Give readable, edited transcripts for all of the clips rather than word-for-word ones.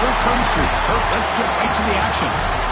Here comes Street. Kurt, let's get right to the action.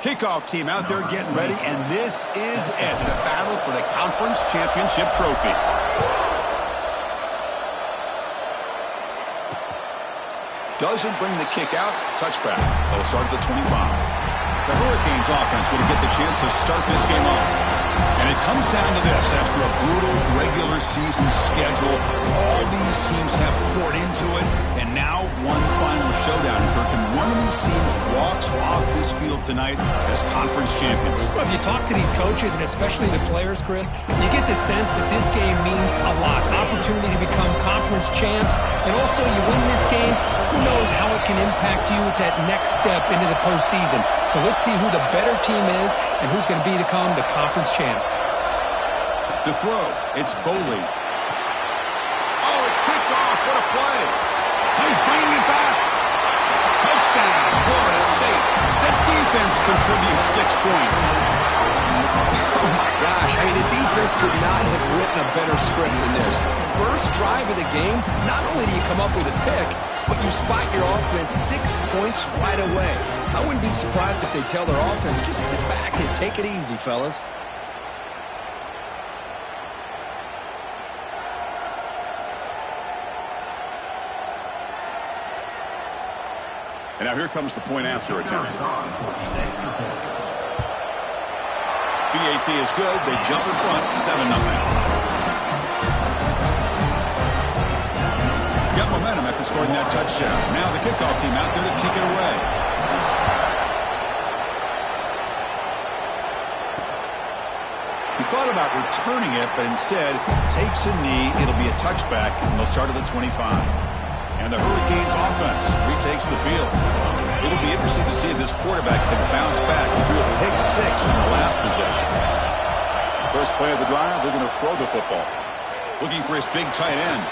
Kickoff team out there getting ready, and this is it, the battle for the conference championship trophy. Doesn't bring the kick out. Touchback. They'll start at the 25. The Hurricanes offense going to get the chance to start this game off. And it comes down to this. After a brutal regular season schedule, all these teams have poured into it, and now one final showdown, Kirk. And one of these teams walks off this field tonight as conference champions. Well, if you talk to these coaches, and especially the players, Chris, you get the sense that this game means a lot. Opportunity to become conference champs, and also you win this game, who knows how it can impact you at that next step into the postseason. So let's see who the better team is and who's going to become the conference champ. To throw, it's Boley. Oh, it's picked off. What a play. He's bringing it back. Touchdown, Florida State. The defense contributes 6 points. Oh, my gosh. I mean, the defense could not have written a better script than this. First drive of the game, not only do you come up with a pick, but you spot your offense 6 points right away. I wouldn't be surprised if they tell their offense, just sit back and take it easy, fellas. And now here comes the point after attempt. BAT is good. They jump in front, 7-0. Got momentum after scoring that touchdown. Now the kickoff team out there to kick it away. He thought about returning it, but instead takes a knee. It'll be a touchback, and they'll start at the 25. And the Hurricanes offense retakes the field. It'll be interesting to see if this quarterback can bounce back. He threw a pick 6 in the last possession. First play of the drive, they're going to throw the football. Looking for his big tight end.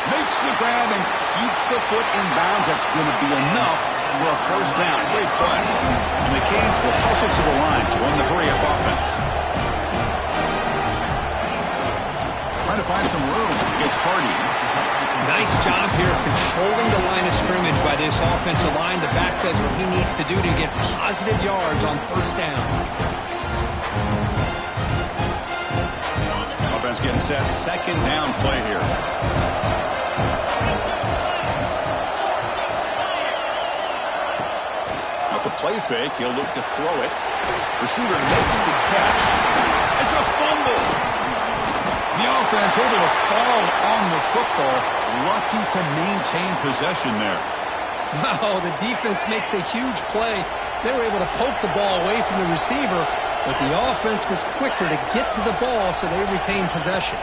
Makes the grab and keeps the foot in bounds. That's going to be enough for a first down. Great play. And the Canes will hustle to the line to run the hurry-up offense. Trying to find some room against Hardy. Nice job here of controlling the line of scrimmage by this offensive line. The back does what he needs to do to get positive yards on first down. Offense getting set. Second down play here. With the play fake, he'll look to throw it. Receiver makes the catch. It's a fumble. The offense able to fall on the football. Lucky to maintain possession there. Wow, the defense makes a huge play. They were able to poke the ball away from the receiver, but the offense was quicker to get to the ball, so they retained possession.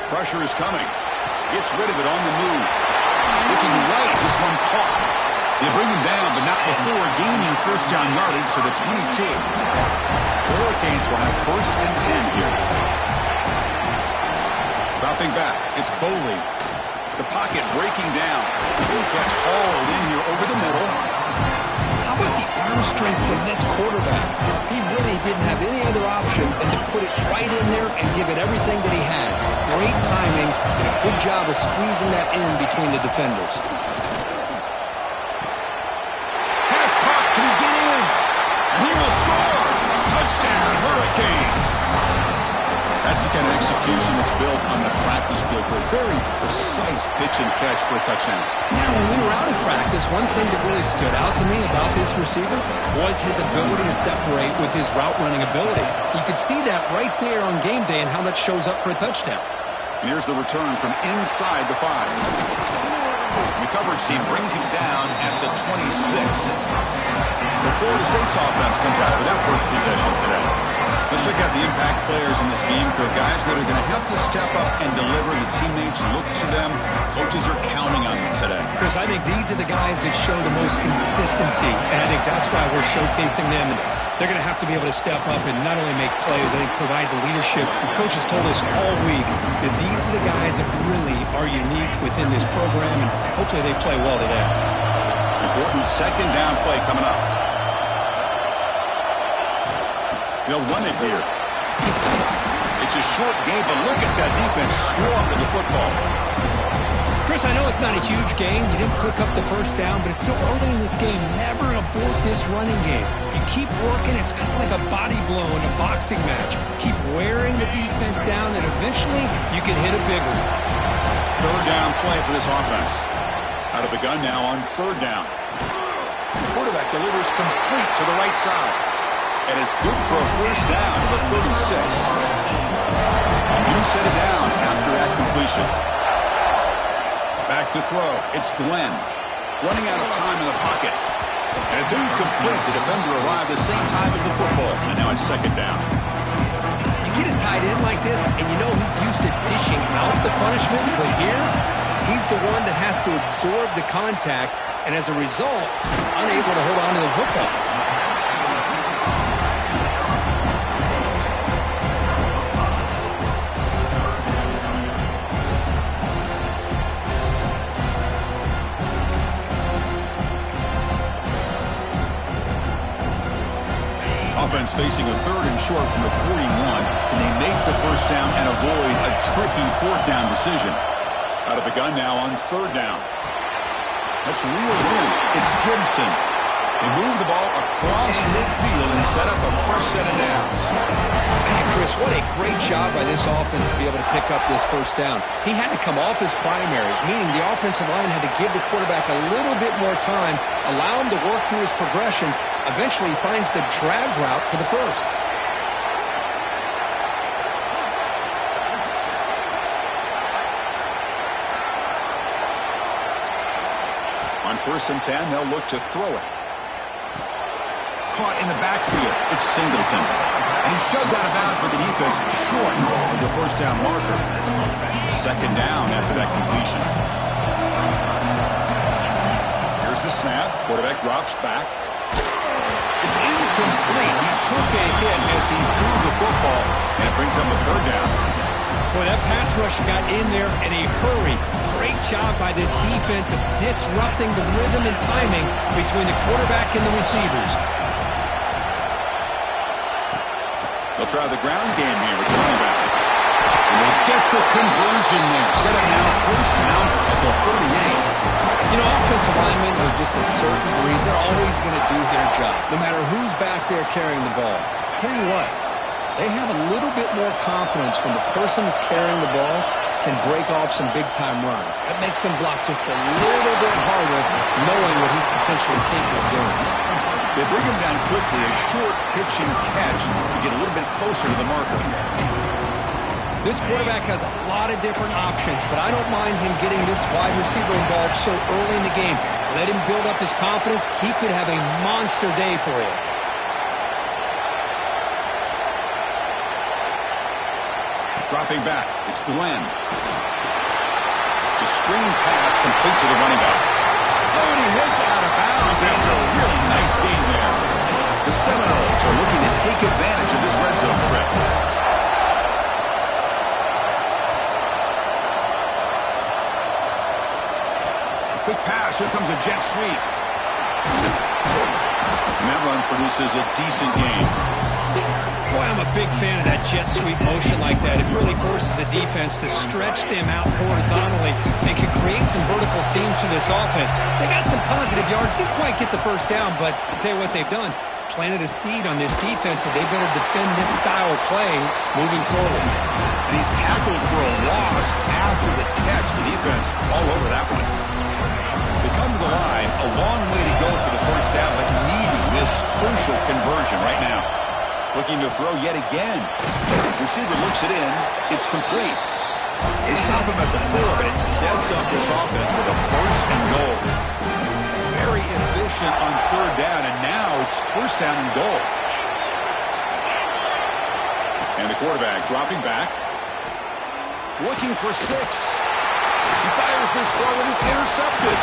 Pressure is coming. Gets rid of it on the move. Looking right, this one caught. They bring him down, but not before gaining first down yardage to the 22. The Hurricanes will have first and 10 here. Dropping back, it's Boley. The pocket breaking down. Good catch hauled in here over the middle. How about the arm strength from this quarterback? He really didn't have any other option than to put it right in there and give it everything that he had. Great timing and a good job of squeezing that in between the defenders. Pass caught. Can he get in? He will score. Touchdown, Hurricanes. That's the kind of execution that's built on the practice field for a very precise pitch and catch for a touchdown. Yeah, when we were out of practice, one thing that really stood out to me about this receiver was his ability to separate with his route running ability. You could see that right there on game day and how that shows up for a touchdown. And here's the return from inside the 5. The coverage team brings him down at the 26. So Florida State's offense comes out for their first possession today. Let's check out the impact players in this game. For guys that are going to have to step up and deliver. The teammates look to them. Coaches are counting on them today. Chris, I think these are the guys that show the most consistency, and I think that's why we're showcasing them. And they're going to have to be able to step up and not only make plays, I think provide the leadership. The coaches told us all week that these are the guys that really are unique within this program, and hopefully they play well today. Important second down play coming up. They'll run it here. It's a short game, but look at that defense swarm to the football. Chris, I know it's not a huge gain. You didn't pick up the first down, but it's still early in this game. Never a abort this running game. You keep working, it's kind of like a body blow in a boxing match. Keep wearing the defense down, and eventually you can hit a big one. Third down play for this offense. Out of the gun now on third down. The quarterback delivers complete to the right side. And it's good for a first down to the 36. A new set of downs after that completion. Back to throw. It's Glenn. Running out of time in the pocket. And it's incomplete. The defender arrived the same time as the football. And now it's second down. You get a tight end like this, and you know he's used to dishing out the punishment. But here, he's the one that has to absorb the contact. And as a result, he's unable to hold on to the football. Offense facing a third and short from the 41. Can they make the first down and avoid a tricky fourth down decision? Out of the gun now on third down. That's reeled in. It's Gibson. They move the ball across midfield and set up a fresh set of downs. Man, Chris, what a great job by this offense to be able to pick up this first down. He had to come off his primary, meaning the offensive line had to give the quarterback a little bit more time, allow him to work through his progressions. Eventually, he finds the drag route for the first. On 1st and 10, they'll look to throw it. Caught in the backfield. It's Singleton. And he's shoved out of bounds with the defense short of the first down marker. Second down after that completion. Here's the snap. Quarterback drops back. It's incomplete. He took a hit as he threw the football, and it brings up a third down. Boy, that pass rush got in there in a hurry. Great job by this defense of disrupting the rhythm and timing between the quarterback and the receivers. They'll try the ground game here with running back. And they get the conversion there. Set up now first down at the 38. You know, offensive linemen are just a certain breed. They're always going to do their job, no matter who's back there carrying the ball. I'll tell you what, they have a little bit more confidence when the person that's carrying the ball can break off some big-time runs. That makes them block just a little bit harder, knowing what he's potentially capable of doing. They bring him down quickly, a short pitch and catch to get a little bit closer to the marker. This quarterback has a lot of different options, but I don't mind him getting this wide receiver involved so early in the game. Let him build up his confidence. He could have a monster day for you. Dropping back, it's Glenn. It's a screen pass complete to the running back. Oh, and he hits out of bounds after a really nice gain there. The Seminoles are looking to take advantage of this red zone trip. Quick pass, here comes a jet sweep. And that run produces a decent gain. Boy, I'm a big fan of that jet sweep motion like that. It really forces the defense to stretch them out horizontally and can create some vertical seams for this offense. They got some positive yards. Didn't quite get the first down, but I'll tell you what they've done. Planted a seed on this defense, and they better defend this style of play moving forward. And he's tackled for a loss after the catch. The defense all over that one. They come to the line, a long way to go for the first down, but needing this crucial conversion right now. Looking to throw yet again. Receiver looks it in. It's complete. They stop him at the 4, but it sets up this offense with a first and goal. Very efficient on third down, and now it's first down and goal. And the quarterback dropping back. Looking for 6. He fires this throw and is intercepted.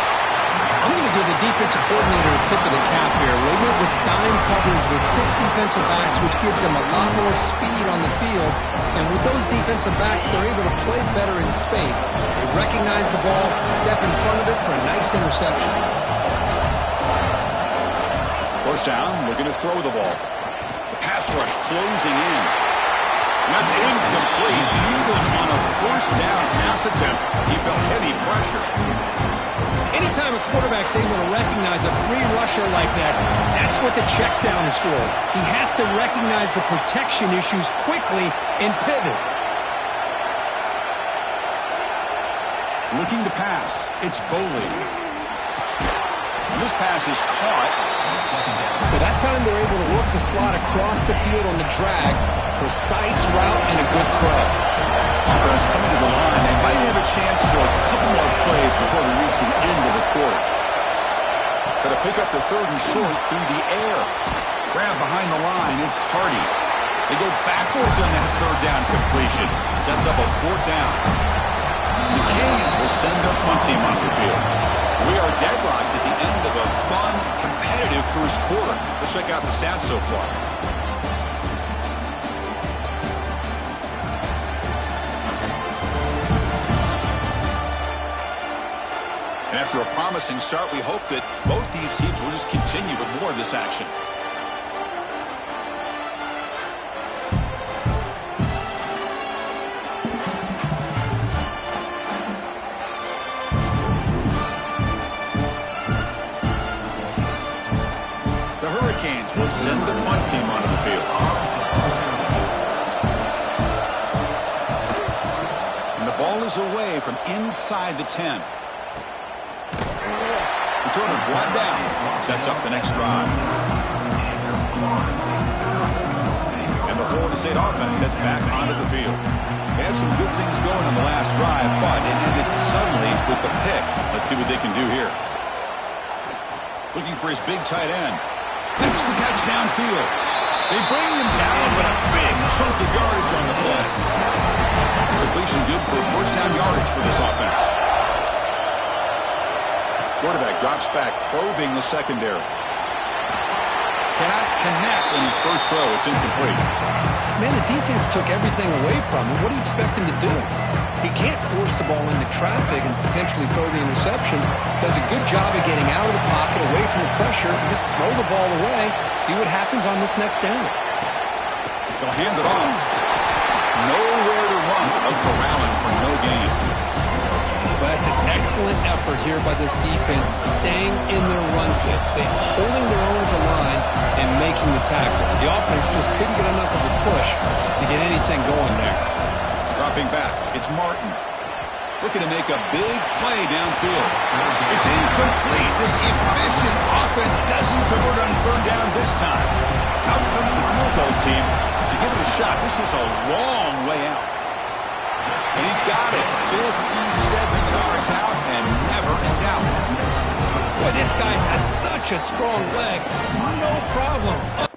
I'm going to give the defensive coordinator a tip of the cap here. They went with dime coverage with 6 defensive backs, which gives them a lot more speed on the field. And with those defensive backs, they're able to play better in space. They recognize the ball, step in front of it for a nice interception. First down, looking to throw the ball. The pass rush closing in. And that's incomplete. Even on a first down pass attempt, he felt heavy pressure. Anytime a quarterback's able to recognize a free rusher like that, that's what the check down is for. He has to recognize the protection issues quickly and pivot. Looking to pass. It's Boley. This pass is caught. Well, that time they're able to look to slot across the field on the drag. Precise route and a good throw. Offense coming to the line. They might have a chance for a couple more plays before we reach the end of the quarter. Got to pick up the third and short through the air. Grab behind the line. It's Hardy. They go backwards on that third down completion. Sets up a fourth down. The Canes will send their punt team onto the field. We are deadlocked at the end of a fun, competitive first quarter. Let's check out the stats so far. And after a promising start, we hope that both these teams will just continue with more of this action. Will send the punt team onto the field. And the ball is away from inside the 10. Returner brought down. Sets up the next drive. And the Florida State offense heads back onto the field. They had some good things going on the last drive, but it ended suddenly with the pick. Let's see what they can do here. Looking for his big tight end. Makes the catch downfield. They bring him down, but a big chunk of yardage on the play. Completion good for first down yardage for this offense. Quarterback drops back, probing the secondary. Cannot connect on his first throw. It's incomplete. Man, the defense took everything away from him. What do you expect him to do? He can't force the ball into traffic and potentially throw the interception. Does a good job of getting out of the pocket, away from the pressure, just throw the ball away, see what happens on this next down. They'll hand it off. Nowhere to run. A corralling for no gain. Well, that's an excellent effort here by this defense, staying in their run fits. They're holding their own at the line and making the tackle. The offense just couldn't get enough of a push to get anything going there. Dropping back, it's Martin. Looking to make a big play downfield. It's incomplete. This efficient offense doesn't convert on third down this time. Out comes the field goal team to give it a shot. This is a long way out. And he's got it. 57 yards out and never in doubt. Boy, this guy has such a strong leg. No problem.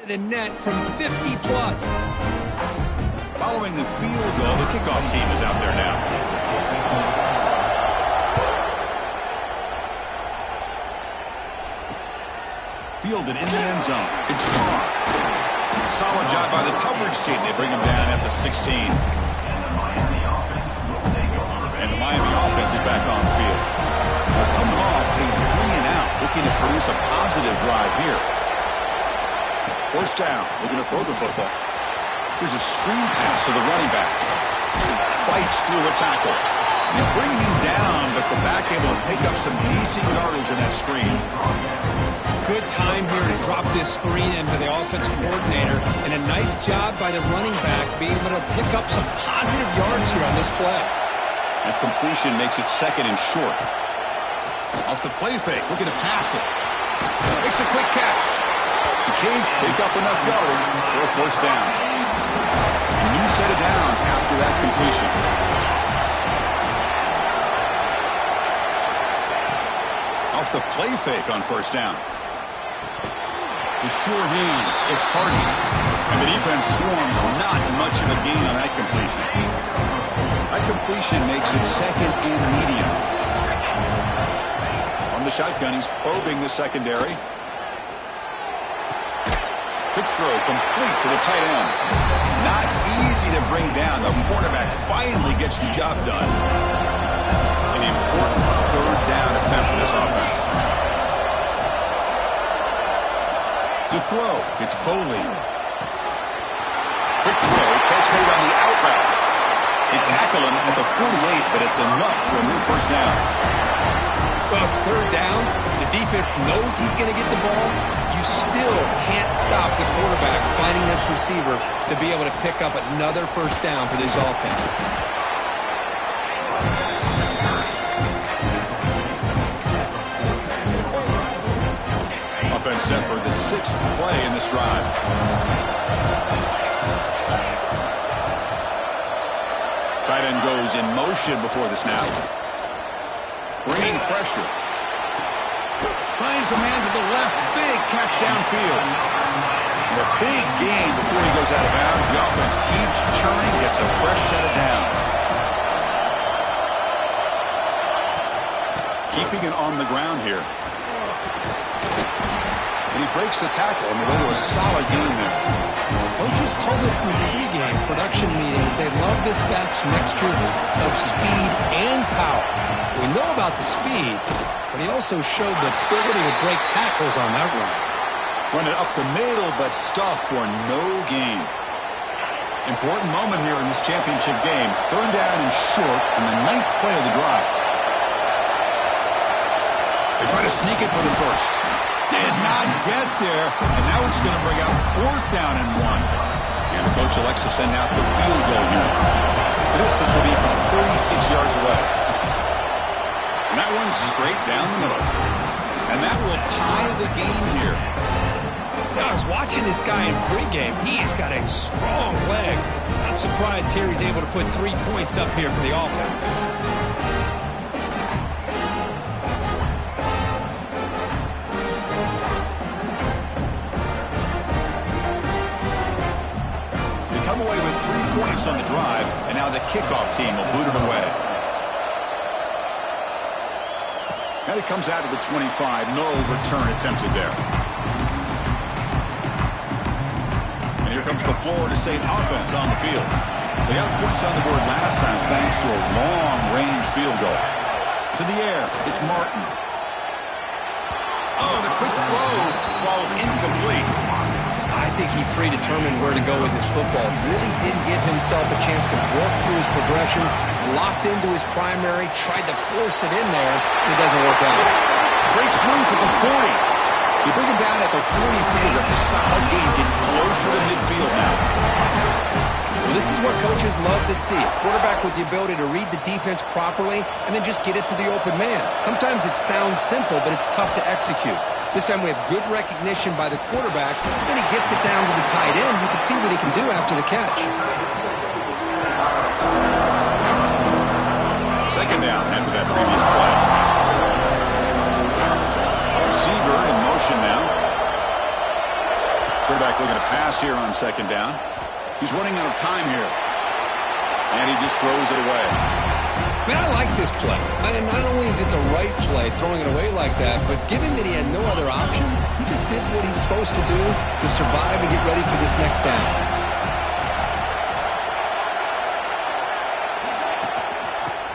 The net from 50 plus. Following the field goal, the kickoff team is out there now. Fielded in the end zone. It's Barr. Solid job by the coverage team. They bring him down at the 16. And the Miami offense is back on the field. They're coming off a 3-and-out, looking to produce a positive drive here. First down, looking to throw the football. Here's a screen pass to the running back. Fights through a tackle. They bring him down, but the back able to pick up some decent yardage in that screen. Good time here to drop this screen into the offensive coordinator, and a nice job by the running back being able to pick up some positive yards here on this play. That completion makes it second and short. Off the play fake, looking to pass it. Makes a quick catch. The Canes pick up enough yardage for a first down. A new set of downs after that completion. Off the play fake on first down. The sure hands, it's Hardy. And the defense swarms, not much of a gain on that completion. That completion makes it second and medium. On the shotgun, he's probing the secondary. Quick throw complete to the tight end. Not easy to bring down. The quarterback finally gets the job done. An important third down attempt for this offense. To throw, it's Boley. Quick throw, catch made on the out route. They tackle him at the 48, but it's enough for a new first down. Well, it's third down. The defense knows he's going to get the ball. You still can't stop the quarterback finding this receiver to be able to pick up another first down for this offense. Offense set for the 6th play in this drive. Tight end goes in motion before the snap. Bringing pressure. Finds a man to the left. Big catch downfield. And a big gain before he goes out of bounds. The offense keeps churning, gets a fresh set of downs. Keeping it on the ground here. And he breaks the tackle and we'll go to a solid gain there. Coaches told us in the pregame production meetings they love this back's mixture of speed and power. We know about the speed, but he also showed the ability to break tackles on that run. Run it up the middle, but stuff for no gain. Important moment here in this championship game. Third down and short on the 9th play of the drive. They try to sneak it for the first. Did not get there, and now it's going to bring out 4th down and 1. And the coach elects to send out the field goal unit. The distance will be from 36 yards away. And that one's straight down the middle. And that will tie the game here. Now, I was watching this guy in pregame. He's got a strong leg. Not surprised here he's able to put 3 points up here for the offense. Away with 3 points on the drive, and now the kickoff team will boot it away. And it comes out of the 25. No return attempted there. And here comes the Florida State offense on the field. They got points on the board last time thanks to a long-range field goal. To the air, it's Martin. Oh, the quick throw falls incomplete. I think he predetermined where to go with his football. Really didn't give himself a chance to work through his progressions. Locked into his primary, tried to force it in there, and it doesn't work out. Breaks loose at the 40. You bring him down at the 44. That's a solid gain. Getting closer to midfield now. Well, this is what coaches love to see. A quarterback with the ability to read the defense properly and then just get it to the open man. Sometimes it sounds simple, but it's tough to execute. This time we have good recognition by the quarterback, and he gets it down to the tight end. You can see what he can do after the catch. Second down after that previous play. Receiver in motion now. Quarterback looking to pass here on second down. He's running out of time here. And he just throws it away. Man, I like this play. Not only is it the right play, throwing it away like that, but given that he had no other option, he just did what he's supposed to do to survive and get ready for this next down.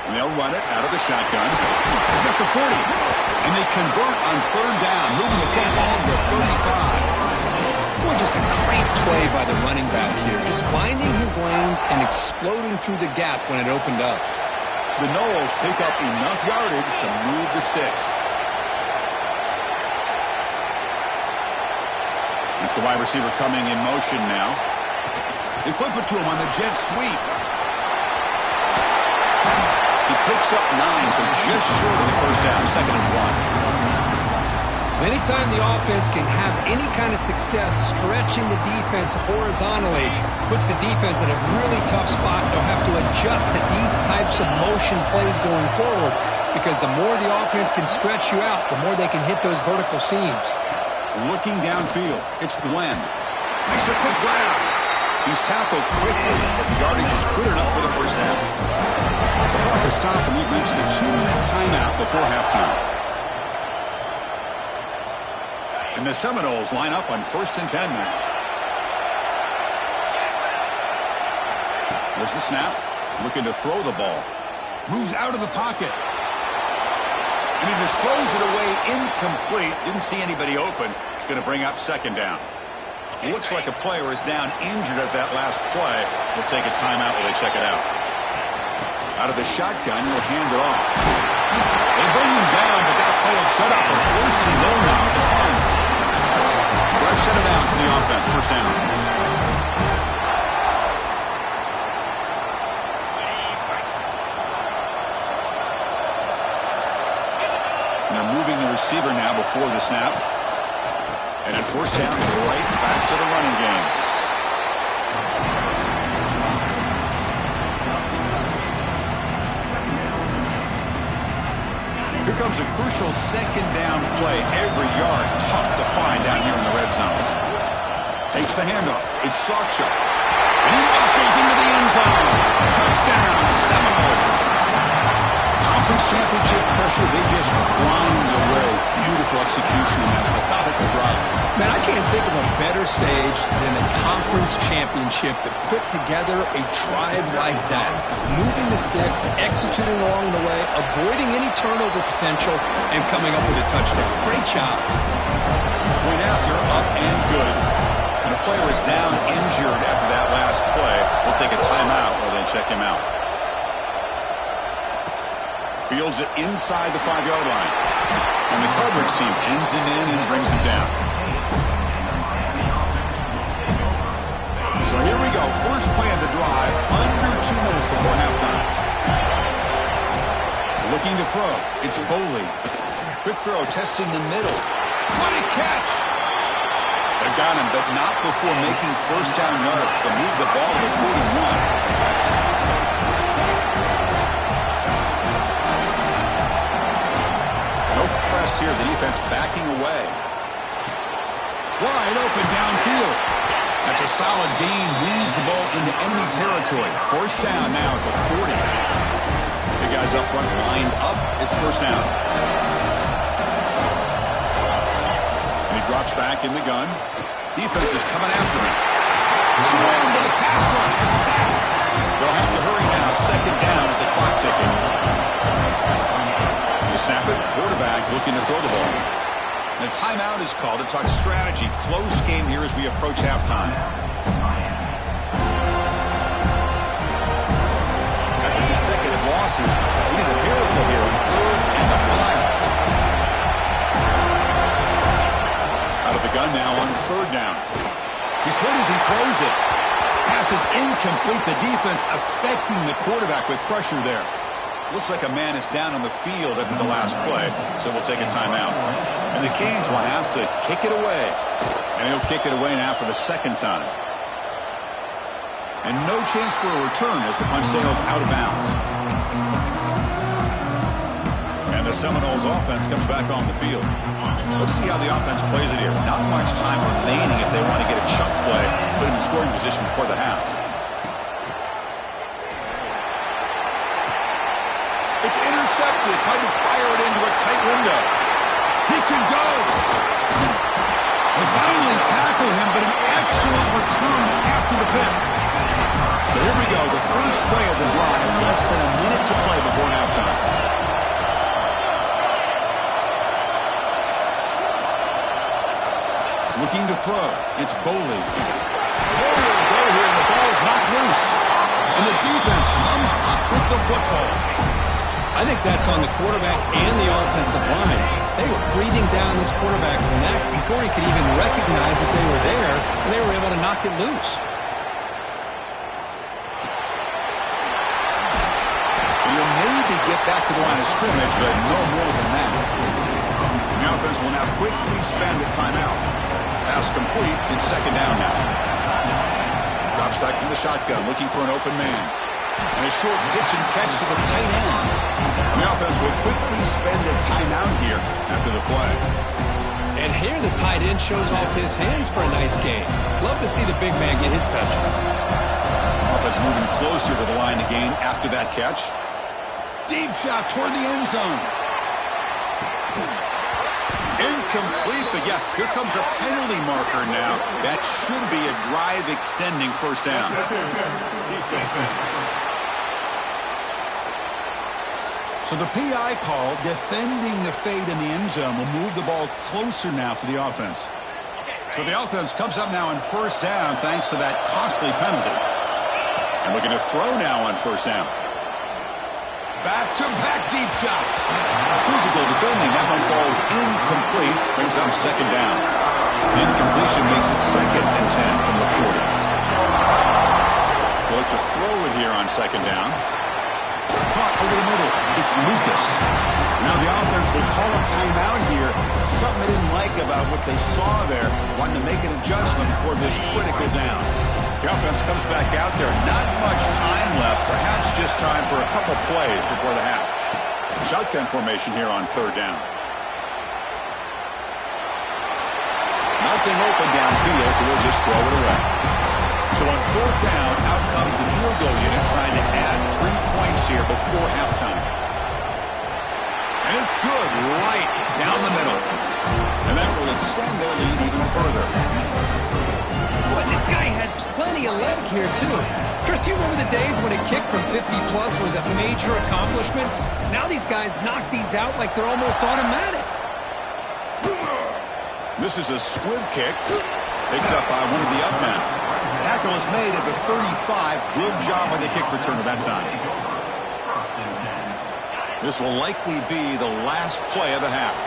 And they'll run it out of the shotgun. He's got the 40. And they convert on third down, moving the football to the 35. Boy, just a great play by the running back here. Just finding his lanes and exploding through the gap when it opened up. The Noles pick up enough yardage to move the sticks. It's the wide receiver coming in motion now. They flip it to him on the jet sweep. He picks up 9, so just short of the first down, 2nd and 1. Anytime the offense can have any kind of success stretching the defense horizontally, puts the defense in a really tough spot. They'll have to adjust to these types of motion plays going forward, because the more the offense can stretch you out, the more they can hit those vertical seams. Looking downfield, it's Glenn. Makes a quick grab. He's tackled quickly, but the yardage is good enough for the first down. The clock has stopped, and we've reached the 2-minute timeout before halftime. And the Seminoles line up on 1st and 10 now. There's the snap. Looking to throw the ball. Moves out of the pocket. And he just throws it away incomplete. Didn't see anybody open. It's going to bring up 2nd down. It looks like a player is down injured at that last play. We'll take a timeout while they check it out. Out of the shotgun, he'll hand it off. They bring him down, but that play is set up. A 1st and goal now at the 10. Fresh set of downs for the offense. 1st down. And they're moving the receiver now before the snap. And at 1st down, right back to the running game. Here comes a crucial 2nd down play. Every yard tough to find down here in the red zone. Takes the handoff. It's Sawchuk. And he muscles into the end zone. Touchdown, Seminoles. Conference championship pressure, they just grind away. Beautiful execution in that methodical drive. Man, I can't think of a better stage than the conference championship to put together a drive like that. Moving the sticks, executing along the way, avoiding any turnover potential, and coming up with a touchdown. Great job. Point after, up and good. And a player is down injured after that last play. We'll take a timeout while they check him out. Fields it inside the 5-yard line. And the coverage team pins him in and brings him down. So here we go. First play of the drive, under 2 minutes before halftime. Looking to throw. It's Boley. Quick throw, testing the middle. What a catch! They've got him, but not before making 1st down yards. They move the ball to the 41. Here, the defense backing away. Wide open downfield. That's a solid gain. Moves the ball into enemy territory. 1st down now at the 40. The guys up front lined up. It's 1st down. And he drops back in the gun. Defense is coming after him. Swung to the pass rush. The sack. They'll have to hurry now. 2nd down at the clock ticking. Snap it. Quarterback looking to throw the ball. And a timeout is called to talk strategy. Close game here as we approach halftime. After consecutive losses, we need a miracle here on 3rd and a mile. Out of the gun now on 3rd down. He's good as he throws it. Pass is incomplete. The defense affecting the quarterback with pressure there. Looks like a man is down on the field after the last play, so we'll take a timeout. And the Canes will have to kick it away. And he'll kick it away now for the 2nd time. And no chance for a return as the punt sails out of bounds. And the Seminoles offense comes back on the field. Let's see how the offense plays it here. Not much time remaining if they want to get a chunk play, put them in scoring position before the half. It's intercepted. Tried to fire it into a tight window. He can go. They finally tackle him, but an excellent return after the pick. So here we go. The first play of the drive. Less than a minute to play before halftime. Looking to throw. It's Boley. Boley will go here, and the ball's knocked loose. And the defense comes up with the football. I think that's on the quarterback and the offensive line. They were breathing down this quarterback's neck before he could even recognize that they were there, and they were able to knock it loose. You'll maybe get back to the line of scrimmage, but no more than that. The offense will now quickly spend a timeout. Pass complete. It's second down now. Drops back from the shotgun, looking for an open man. And a short pitch and catch to the tight end. The offense will quickly spend a timeout here after the play. And here the tight end shows off his hands for a nice game. Love to see the big man get his touches. Offense moving closer to the line to gain after that catch. Deep shot toward the end zone. Incomplete, but yeah, here comes a penalty marker now. That should be a drive-extending first down. So the PI call, defending the fade in the end zone, will move the ball closer now for the offense. So the offense comes up now on first down thanks to that costly penalty. And looking to throw now on first down. Back-to-back deep shots. Physical defending. That one falls incomplete. Brings up second down. Incompletion makes it second and 10 from the 40. They'll look to throw it here on second down. Caught over the middle. It's Lucas. Now the offense will call a timeout here. Something they didn't like about what they saw there. Wanting to make an adjustment for this critical down. The offense comes back out there. Not much time left. Perhaps just time for a couple plays before the half. Shotgun formation here on third down. Nothing open downfield, so we'll just throw it away. So on fourth down, out comes the field goal unit trying to add 3 points here before halftime. And it's good, right down the middle. And that will extend their lead even further. Boy, this guy had plenty of leg here, too. Chris, you remember the days when a kick from 50-plus was a major accomplishment? Now these guys knock these out like they're almost automatic. This is a squib kick, picked up by one of the up men. Tackle is made at the 35. Good job by the kick return at that time. This will likely be the last play of the half.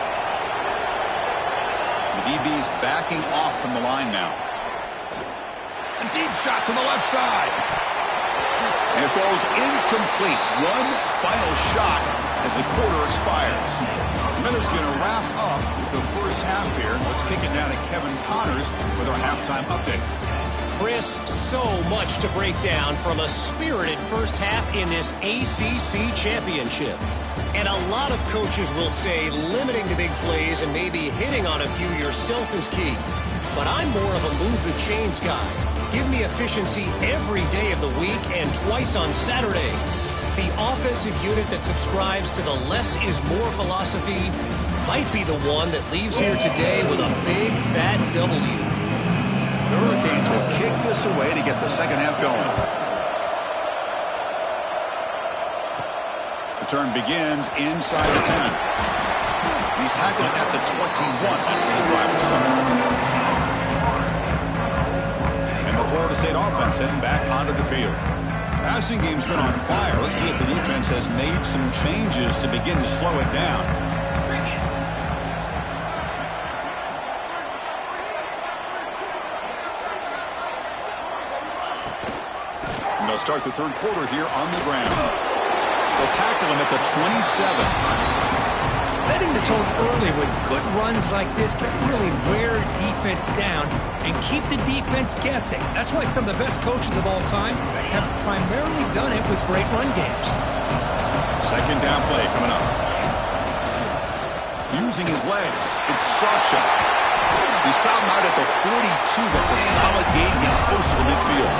The DB's backing off from the line now. A deep shot to the left side. And it falls incomplete. One final shot as the quarter expires. Miller's going to wrap up the first half here. Let's kick it down to Kevin Connors with our halftime update. Chris, so much to break down from a spirited first half in this ACC championship. And a lot of coaches will say limiting the big plays and maybe hitting on a few yourself is key. But I'm more of a move the chains guy. Give me efficiency every day of the week and twice on Saturday. The offensive unit that subscribes to the less is more philosophy might be the one that leaves here today with a big fat W. The Hurricanes will kick this away to get the second half going. The turn begins inside the 10. He's tackled at the 21. That's where the drive will start. And the Florida State offense heading back onto the field. Passing game's been on fire. Let's see if the defense has made some changes to begin to slow it down. And they'll start the third quarter here on the ground. They'll tackle him at the 27. Setting the tone early with good runs like this can really wear defense down and keep the defense guessing. That's why some of the best coaches of all time have primarily done it with great run games. Second down play coming up. using his legs. It's Sawchuk. He stopped out at the 42. That's a solid gain, getting closer to midfield.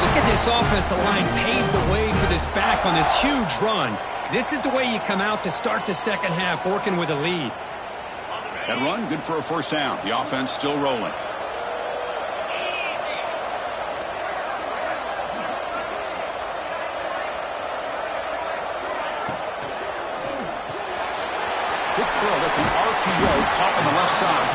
Look at this offensive line paved the way for this back on this huge run. This is the way you come out to start the second half, working with a lead. That run, good for a first down. The offense still rolling. Quick throw. That's an RPO caught on the left side.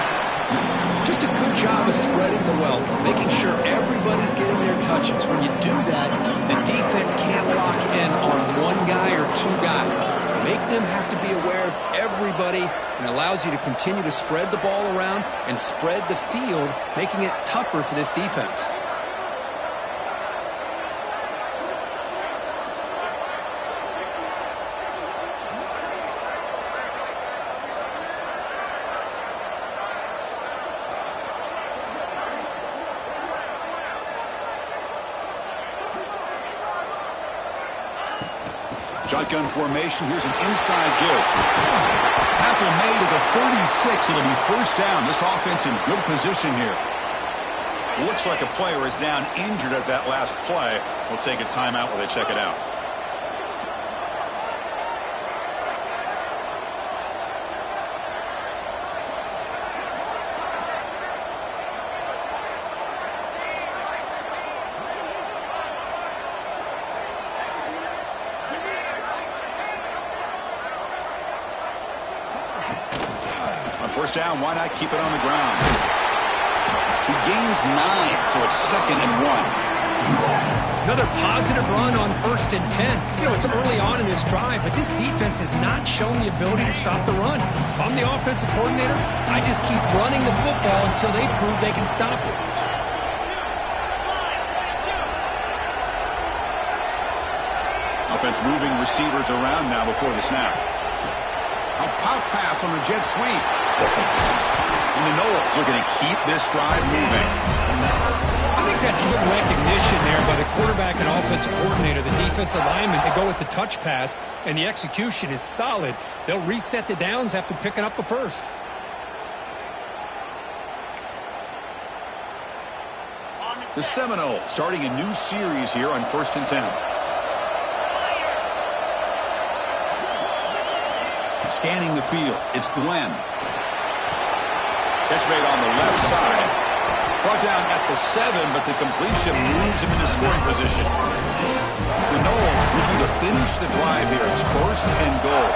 Just a good job of spreading the wealth, making sure everybody's getting their touches. When you do that, the defense can't lock in on one guy or two guys. Make them have to be aware of everybody, and allows you to continue to spread the ball around and spread the field, making it tougher for this defense. Shotgun formation. Here's an inside give. Tackle made at the 36. It'll be first down. This offense in good position here. Looks like a player is down injured at that last play. We'll take a timeout while they check it out. First down, why not keep it on the ground? He gains 9, so it's 2nd and 1. Another positive run on 1st and 10. You know, it's early on in this drive, but this defense has not shown the ability to stop the run. If I'm the offensive coordinator, I just keep running the football until they prove they can stop it. Offense moving receivers around now before the snap. A pop pass on the jet sweep. And the Noles are going to keep this drive moving. I think that's good recognition there by the quarterback and offensive coordinator, the defensive lineman, to go with the touch pass, and the execution is solid. They'll reset the downs after picking up the first. The Seminoles starting a new series here on 1st and 10. Scanning the field, it's Glenn. Catch made on the left side. Brought down at the 7, but the completion moves him into scoring position. The Noles looking to finish the drive here. It's 1st and goal.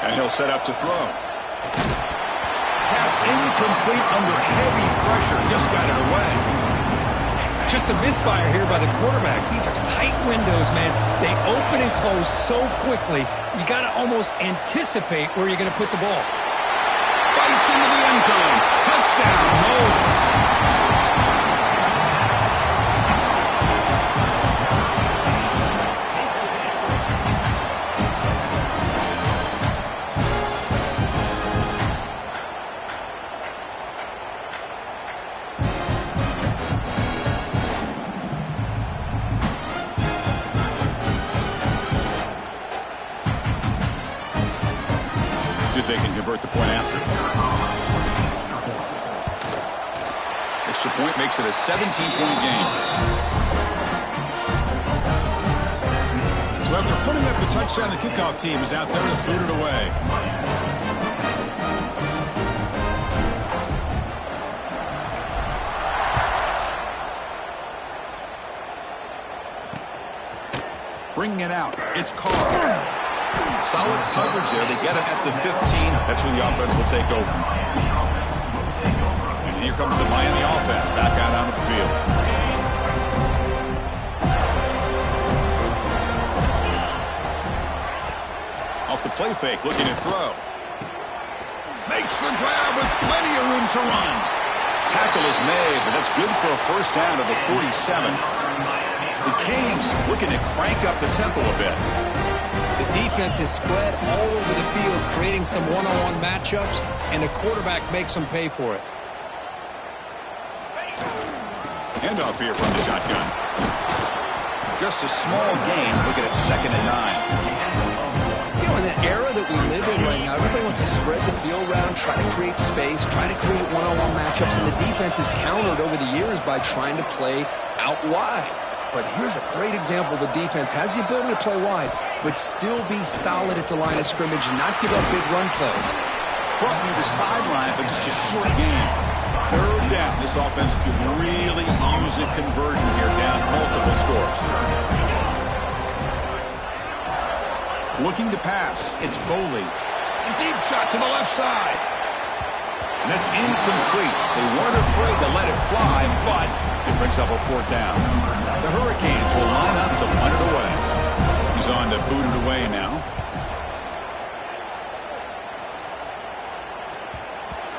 And he'll set up to throw. Pass incomplete under heavy pressure. Just got it away. Just a misfire here by the quarterback. These are tight windows, man. They open and close so quickly. You got to almost anticipate where you're going to put the ball. Bites into the end zone. Touchdown, Noles. See if they can convert the point after. Extra point makes it a 17-point game. So after putting up the touchdown, the kickoff team is out there to boot it away. Bringing it out, it's Carr. Solid coverage there. They get him at the 15. That's where the offense will take over. And here comes the Miami offense back out onto the field. Off the play fake, looking to throw. Makes the grab with plenty of room to run. Tackle is made, but that's good for a first down to the 47. The Canes looking to crank up the tempo a bit. The defense is spread all over the field, creating some one-on-one matchups, and the quarterback makes them pay for it. Handoff here from the shotgun. Just a small gain. Look at it, 2nd and 9. You know, in the era that we live in right now, everybody wants to spread the field around, try to create space, try to create one-on-one matchups, and the defense has countered over the years by trying to play out wide. But here's a great example. The defense has the ability to play wide, but still be solid at the line of scrimmage and not give up big run plays. Brought near the sideline, but just a short game. 3rd down. This offense could really use a conversion here, down multiple scores. Looking to pass. It's Boley. A deep shot to the left side. And that's incomplete. They weren't afraid to let it fly, but it brings up a 4th down. The Hurricanes will line up to punt it away. He's on to boot it away now.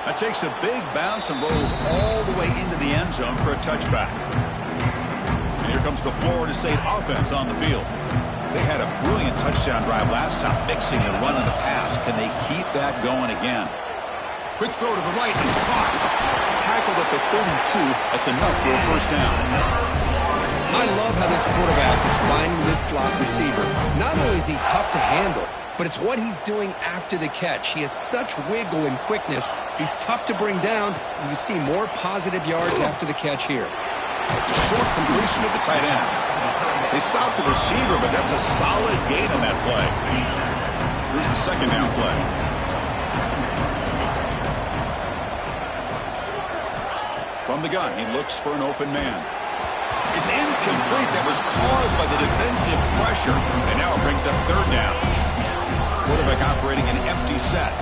That takes a big bounce and rolls all the way into the end zone for a touchback. And here comes the Florida State offense on the field. They had a brilliant touchdown drive last time, mixing the run and the pass. Can they keep that going again? Quick throw to the right. It's caught. Tackled at the 32. That's enough for a 1st down. I love how this quarterback is finding this slot receiver. Not only is he tough to handle, but it's what he's doing after the catch. He has such wiggle and quickness. He's tough to bring down, and you see more positive yards after the catch here. Short completion to the tight end. They stopped the receiver, but that's a solid gain on that play. Here's the 2nd down play. From the gun, he looks for an open man. It's incomplete. That was caused by the defensive pressure, and now it brings up 3rd down. Quarterback operating an empty set.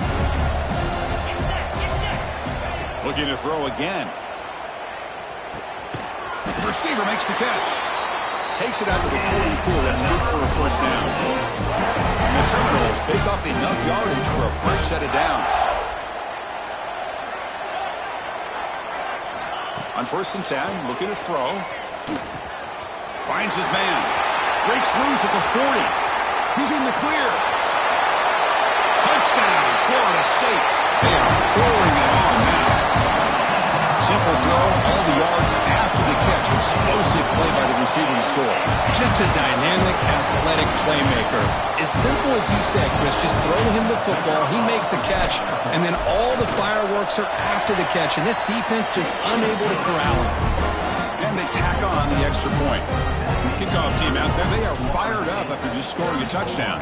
Looking to throw again. The receiver makes the catch. Takes it out to the 44. That's good for a 1st down. And the Seminoles pick up enough yardage for a fresh set of downs. On 1st and 10, looking to throw. Finds his man. Breaks loose at the 40. He's in the clear. Touchdown, Florida State. They are pouring it on now. Simple throw, all the yards after the catch. Explosive play by the receiver to score. Just a dynamic, athletic playmaker. As simple as you said, Chris, just throw him the football, he makes a catch, and then all the fireworks are after the catch, and this defense just unable to corral him. And they tack on the extra point. Kickoff team out there, they are fired up after just scoring a touchdown.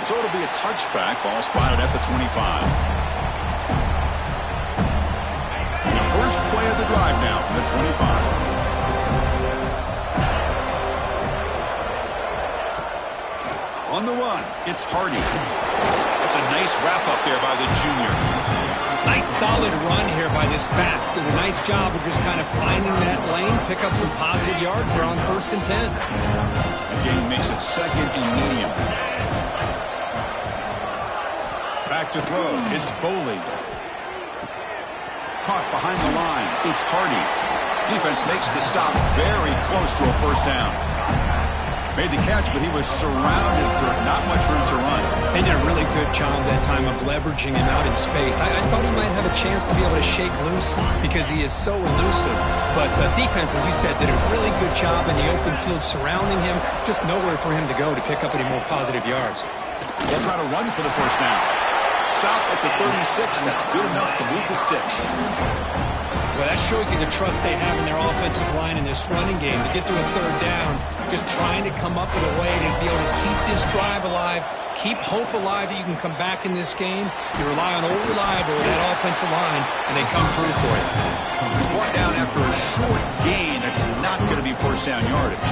So it'll be a touchback. Ball spotted at the 25. And the first play of the drive now from the 25. On the run, it's Hardy. That's a nice wrap-up there by the junior. Nice solid run here by this back. Did a nice job of just kind of finding that lane, pick up some positive yards. They're on 1st and 10. The game makes it 2nd and medium. Back to throw. It's Boley. Caught behind the line. It's Hardy. Defense makes the stop very close to a 1st down. Made the catch, but he was surrounded for not much room to run. They did a really good job that time of leveraging him out in space. I thought he might have a chance to be able to shake loose because he is so elusive. But defense, as you said, did a really good job in the open field surrounding him. Just nowhere for him to go to pick up any more positive yards. They'll try to run for the 1st down. Stop at the 36. That's good enough to move the sticks. Well, that shows you the trust they have in their offensive line in this running game. To get to a 3rd down, just trying to come up with a way to be able to keep this drive alive, keep hope alive that you can come back in this game. You rely on old reliable, that offensive line, and they come through for you. He's brought down after a short gain. That's not going to be 1st down yardage.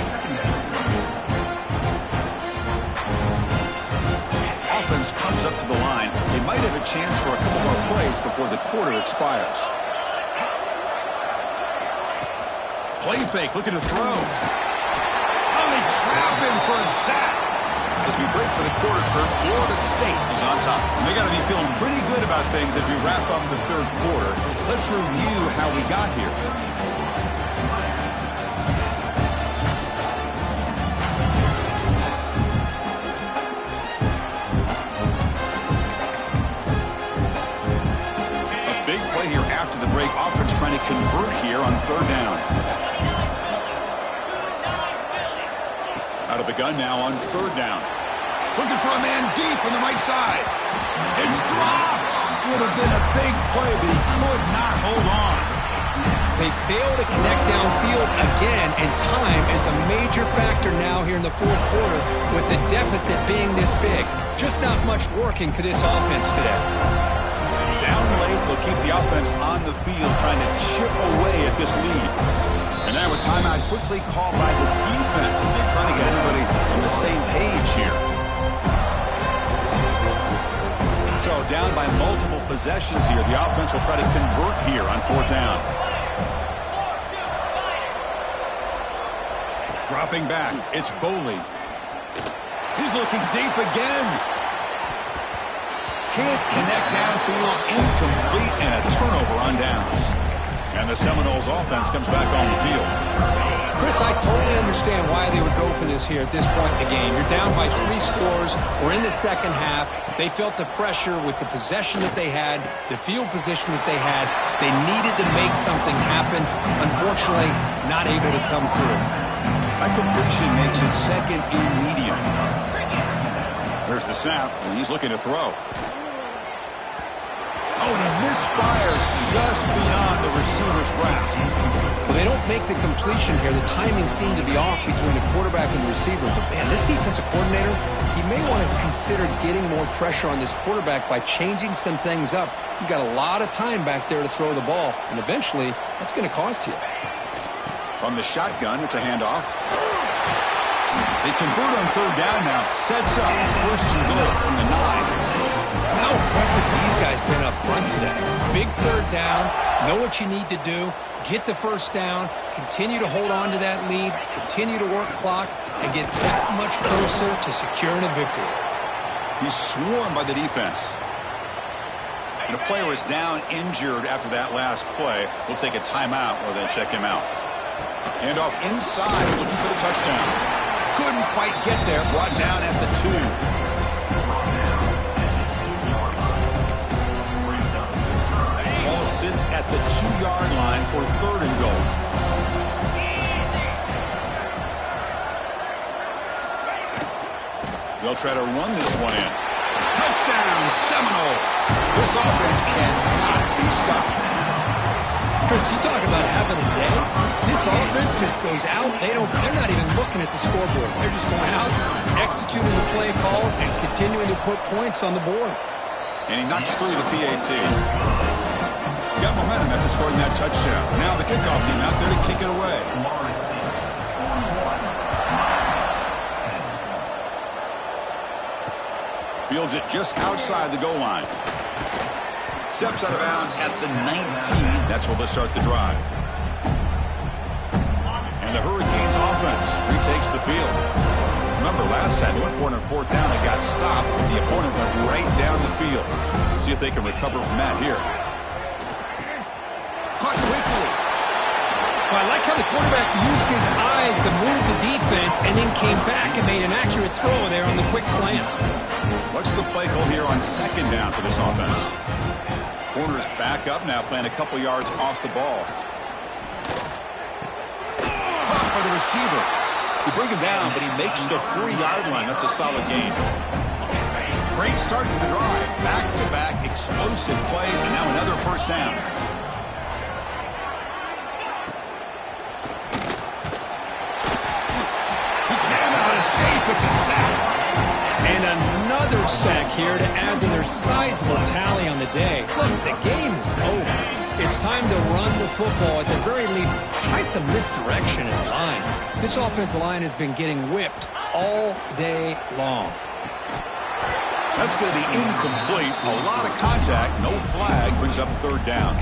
Offense comes up to the line. They might have a chance for a couple more plays before the quarter expires. Play fake, looking to throw. Oh, they trap him for a sack. As we break for the quarter, Kurt, Florida State is on top. And they got to be feeling pretty good about things as we wrap up the 3rd quarter. Let's review how we got here. A big play here after the break. Offense trying to convert here on third down. Out of the gun now on third down. Looking for a man deep on the right side. It's dropped. Would have been a big play, but he could not hold on. They fail to connect downfield again, and time is a major factor now here in the fourth quarter with the deficit being this big. Just not much working for this offense today. Down late, they'll keep the offense on the field trying to chip away at this lead. And now a timeout quickly called by the defense as they try to get everybody on the same page here. So down by multiple possessions here. The offense will try to convert here on fourth down. Dropping back, it's Boley. He's looking deep again. Can't connect downfield, incomplete, and a turnover on downs. And the Seminoles offense comes back on the field. Chris, I totally understand why they would go for this here at this point in the game. You're down by 3 scores. We're in the second half. They felt the pressure with the possession that they had, the field position that they had. They needed to make something happen. Unfortunately, not able to come through. That completion makes it second and medium. There's the snap, and he's looking to throw. Oh, and he misfires just beyond the receiver's grasp. Well, they don't make the completion here. The timing seemed to be off between the quarterback and the receiver. But, man, this defensive coordinator, he may want to consider getting more pressure on this quarterback by changing some things up. You got a lot of time back there to throw the ball, and eventually that's going to cost you. From the shotgun, it's a handoff. They convert on third down now. Sets up first and goal from the 9. How impressive these guys been up front today. Big third down. Know what you need to do. Get the first down. Continue to hold on to that lead. Continue to work clock. And get that much closer to securing a victory. He's swarmed by the defense. And the player is down injured after that last play. We'll take a timeout or then check him out. And off inside, looking for the touchdown. Couldn't quite get there. Brought down at the 2. Ball sits at the 2-yard line for third and goal. They'll try to run this one in. Touchdown, Seminoles. This offense cannot be stopped. Chris, you talk about having a day. This offense just goes out. They're not even looking at the scoreboard. They're just going out, executing the play call, and continuing to put points on the board. And he knocks through the PAT. Got momentum after scoring that touchdown. Now the kickoff team out there to kick it away. Fields it just outside the goal line. Steps out of bounds at the 19. That's where they'll start the drive. And the Hurricanes offense retakes the field. Remember, last time they went for it on fourth down and got stopped. The opponent went right down the field. See if they can recover from that here. Caught quickly. Well, I like how the quarterback used his eyes to move the defense and then came back and made an accurate throw there on the quick slant. What's the play call here on second down for this offense? Corner's back up now, playing a couple yards off the ball. Caught by the receiver. They bring him down, but he makes the 40-yard line. That's a solid gain. Great start to the drive. Back-to-back explosive plays, and now another first down. He cannot escape. It's a sack. And another sack here to add to their sizable tally on the day. Look, the game is over. It's time to run the football. At the very least, try some misdirection in the line. This offensive line has been getting whipped all day long. That's going to be incomplete. A lot of contact. No flag. Brings up third down.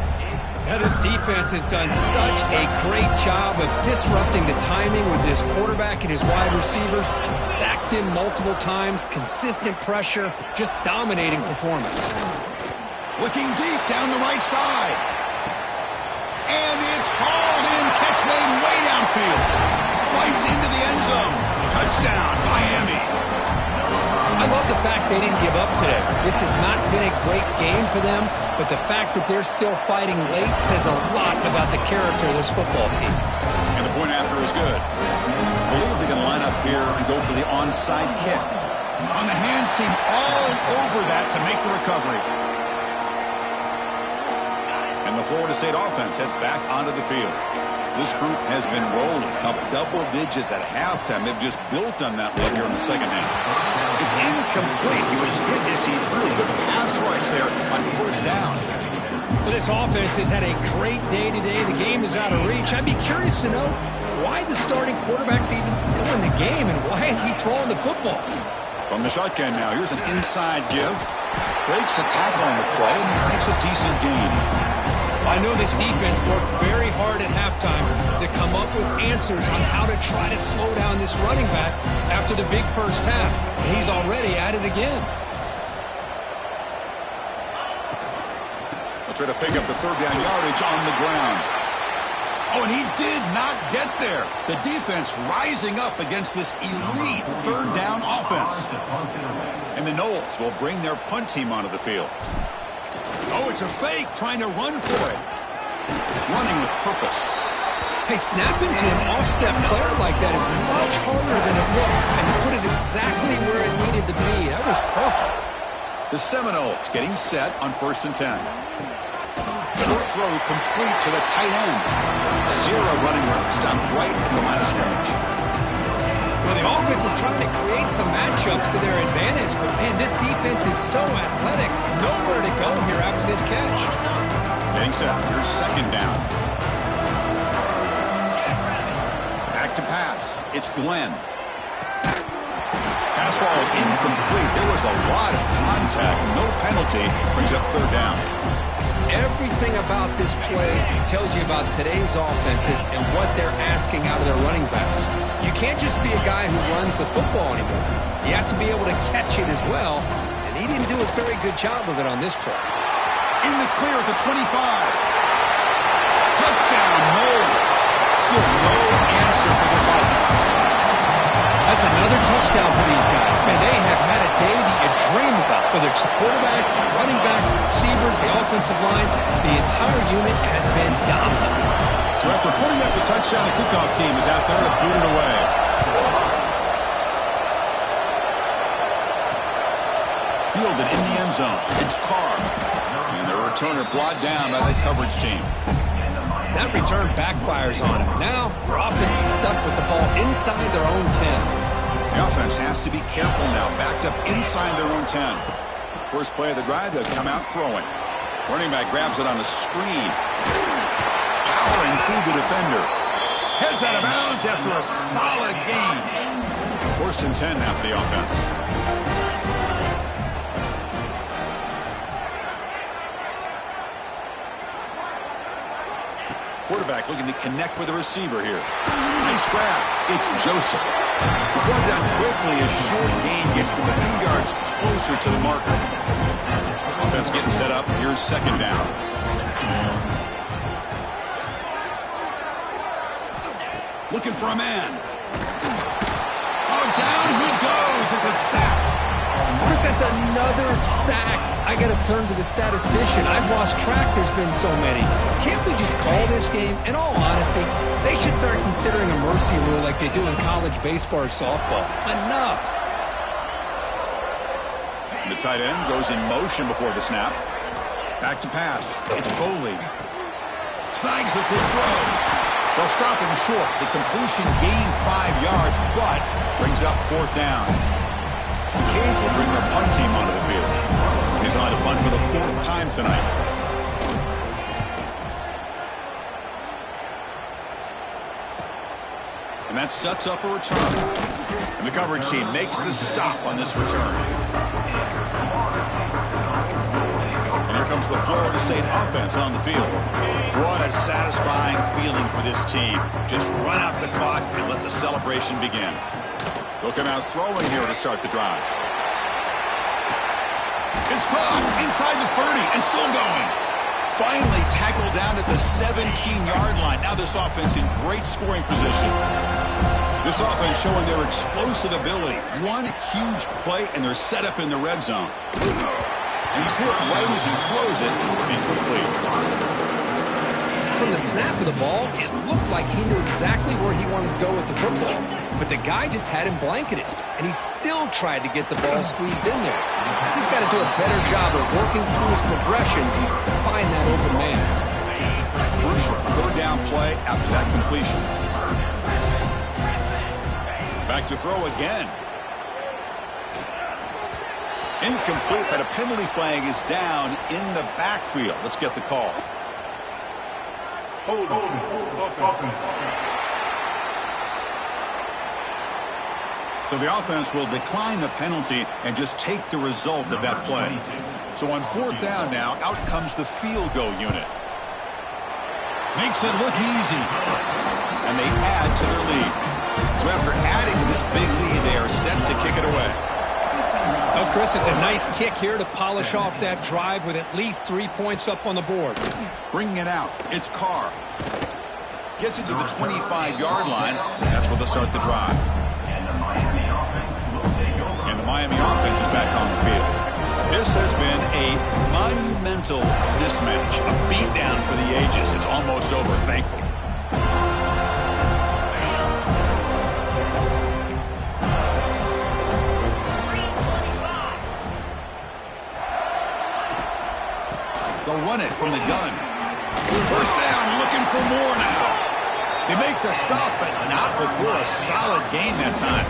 Now, this defense has done such a great job of disrupting the timing with this quarterback and his wide receivers. Sacked him multiple times, consistent pressure, just dominating performance. Looking deep down the right side. And it's hauled in. Catch made way downfield. Fights into the end zone. Touchdown, Miami. I love the fact they didn't give up today. This has not been a great game for them, but the fact that they're still fighting late says a lot about the character of this football team. And the point after is good. I believe they're going to line up here and go for the onside kick. On the hands team all over that to make the recovery. And the Florida State offense heads back onto the field. This group has been rolling up double digits at halftime. They've just built on that lead here in the second half. It's incomplete. He was hit as he threw a good pass rush there on first down. Well, this offense has had a great day today. The game is out of reach. I'd be curious to know why the starting quarterback's even still in the game and why is he throwing the football? From the shotgun now, here's an inside give. Breaks a tackle on the play and makes a decent gain. I know this defense worked very hard at halftime to come up with answers on how to try to slow down this running back after the big first half. And he's already at it again. They'll try to pick up the third down yardage on the ground. Oh, and he did not get there. The defense rising up against this elite third down offense. And the Noles will bring their punt team onto the field. Oh, it's a fake, trying to run for it. Running with purpose. Hey, snapping to an offset player like that is much harder than it looks, and to put it exactly where it needed to be, that was perfect. The Seminoles getting set on 1st and 10. Short throw complete to the tight end. Sierra running stop right at the line of scrimmage. Well, the offense is trying to create some matchups to their advantage, but, man, this defense is so athletic. Nowhere to go here after this catch. Getting set. Here's second down. Back to pass. It's Glenn. Pass ball is incomplete. There was a lot of contact. No penalty. Brings up third down. Everything about this play tells you about today's offenses and what they're asking out of their running backs. You can't just be a guy who runs the football anymore. You have to be able to catch it as well, and he didn't do a very good job of it on this play. In the clear at the 25. Touchdown, Noles. Still no answer for this offense. That's another touchdown for these guys. Man, they have had a day that you dream about. Whether it's the quarterback, the running back, receivers, the offensive line, the entire unit has been dominant. So after putting up the touchdown, the kickoff team is out there to boot it away. Fielded in the end zone. It's Carr. And the returner brought down by the coverage team. That return backfires on him. Now, their offense is stuck with the ball inside their own 10. The offense has to be careful now. Backed up inside their own 10. First play of the drive, they'll come out throwing. Running back grabs it on a screen. Powering through the defender. Heads out of bounds after a solid gain. 1st and 10 now for the offense. Quarterback looking to connect with the receiver here. Nice grab. It's Joseph. He's brought down quickly as short gain gets them a few yards closer to the marker. Offense getting set up. Here's second down. Looking for a man. Oh, down he goes. It's a sack. Chris, that's another sack. I got to turn to the statistician. I've lost track. There's been so many. Can't we just call this game? In all honesty, they should start considering a mercy rule like they do in college baseball or softball. Enough. The tight end goes in motion before the snap. Back to pass. It's Boley. Snags the quick throw. They'll stop him short. The completion gained 5 yards, but brings up fourth down. The Canes will bring their punt team onto the field. He's on to punt for the 4th time tonight. And that sets up a return. And the coverage team makes the stop on this return. And here comes the Florida State offense on the field. What a satisfying feeling for this team. Just run out the clock and let the celebration begin. They'll come out throwing here to start the drive. It's caught inside the 30 and still going. Finally tackled down at the 17-yard line. Now this offense in great scoring position. This offense showing their explosive ability. One huge play, and they're set up in the red zone. And he's hit right as he throws it, incomplete. From the snap of the ball, it looked like he knew exactly where he wanted to go with the football. But the guy just had him blanketed, and he still tried to get the ball squeezed in there. He's got to do a better job of working through his progressions to find that open man. Crucial third down play after that completion. Back to throw again. Incomplete, but a penalty flag is down in the backfield. Let's get the call. So the offense will decline the penalty and just take the result of that play. So on fourth down now, out comes the field goal unit. Makes it look easy. And they add to their lead. So after adding to this big lead, they are set to kick it away. Oh, Chris, it's a nice kick here to polish off that drive with at least 3 points up on the board. Bringing it out, it's Carr. Gets it to the 25-yard line. That's where they'll start the drive. And the Miami offense is back on the field. This has been a monumental mismatch, a beatdown for the ages. It's almost over, thankfully. They'll run it from the gun. First down, looking for more now. They make the stop, but not before a solid gain that time.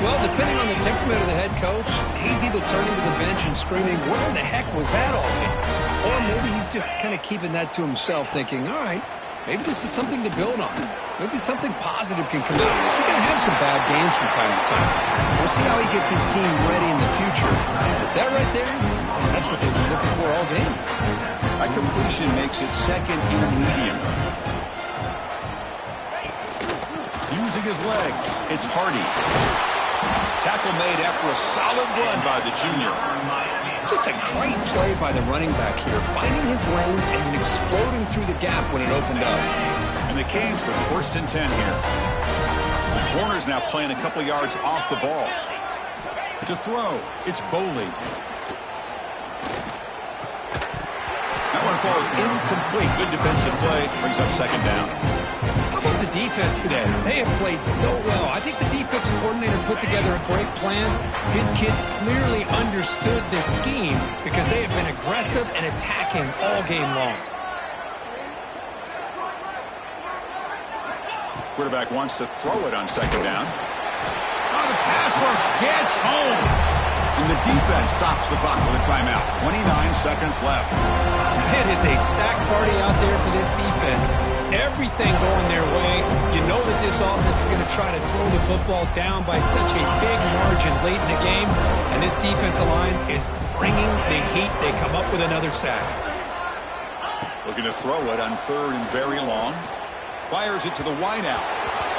Well, depending on the temperament of the head coach, he's either turning to the bench and screaming, where the heck was that all day? Or maybe he's just kind of keeping that to himself, thinking, all right, maybe this is something to build on. Maybe something positive can come out of this. You're going to have some bad games from time to time. We'll see how he gets his team ready in the future. But that right there, that's what they've been looking for all game. That completion makes it second and medium. Using his legs, it's Hardy. Tackle made after a solid run by the junior. Just a great play by the running back here, finding his lanes and then exploding through the gap when it opened up. And the Canes with first and 10 here. The corner's now playing a couple yards off the ball. To throw, it's Boley. That one falls incomplete. Good defensive play. Brings up second down. How about the defense today? They have played so well. I think the defensive coordinator put together a great plan. His kids clearly understood this scheme because they have been aggressive and attacking all game long. Quarterback wants to throw it on second down. Oh, the pass rush gets home. And the defense stops the clock with a timeout. 29 seconds left. It is a sack party out there for this defense. Everything going their way. You know that this offense is going to try to throw the football down by such a big margin late in the game. And this defensive line is bringing the heat. They come up with another sack. Looking to throw it on third and very long. Fires it to the wideout.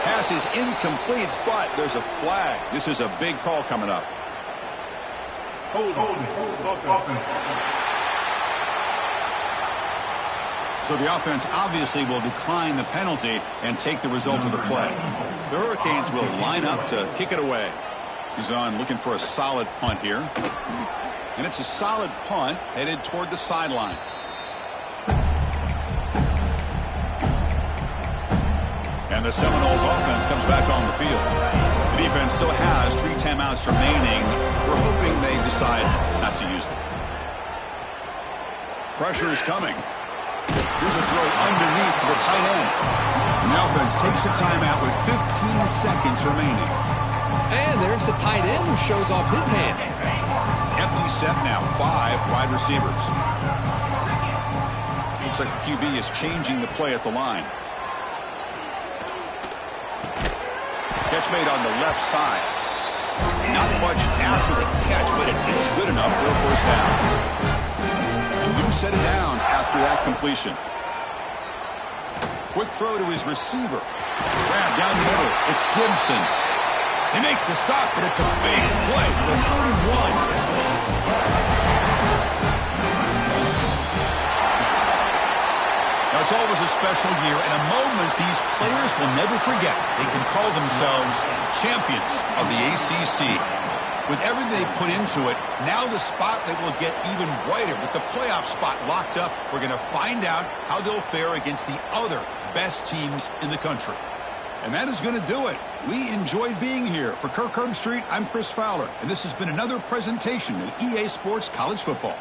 Pass is incomplete, but there's a flag. This is a big call coming up. So the offense obviously will decline the penalty and take the result of the play. The Hurricanes will line up to kick it away. He's on looking for a solid punt here. And it's a solid punt headed toward the sideline. And the Seminoles offense comes back on the field. The defense still has 3 timeouts remaining. We're hoping they decide not to use them. Pressure is coming. Here's a throw underneath to the tight end. And the offense takes a timeout with 15 seconds remaining. And there's the tight end who shows off his hands. Empty set now, 5 wide receivers. Looks like the QB is changing the play at the line. Catch made on the left side. Not much after the catch, but it is good enough for a first down. A new set of downs after that completion. Quick throw to his receiver. Grab down the middle. It's Gibson. They make the stop, but it's a big play for 31. Now it's always a special year and a moment these players will never forget. They can call themselves champions of the ACC. With everything they put into it, now the spotlight will get even brighter. With the playoff spot locked up, we're going to find out how they'll fare against the other best teams in the country. And that is going to do it. We enjoyed being here. For Kirk Herbstreit, I'm Chris Fowler, and this has been another presentation of EA Sports College Football.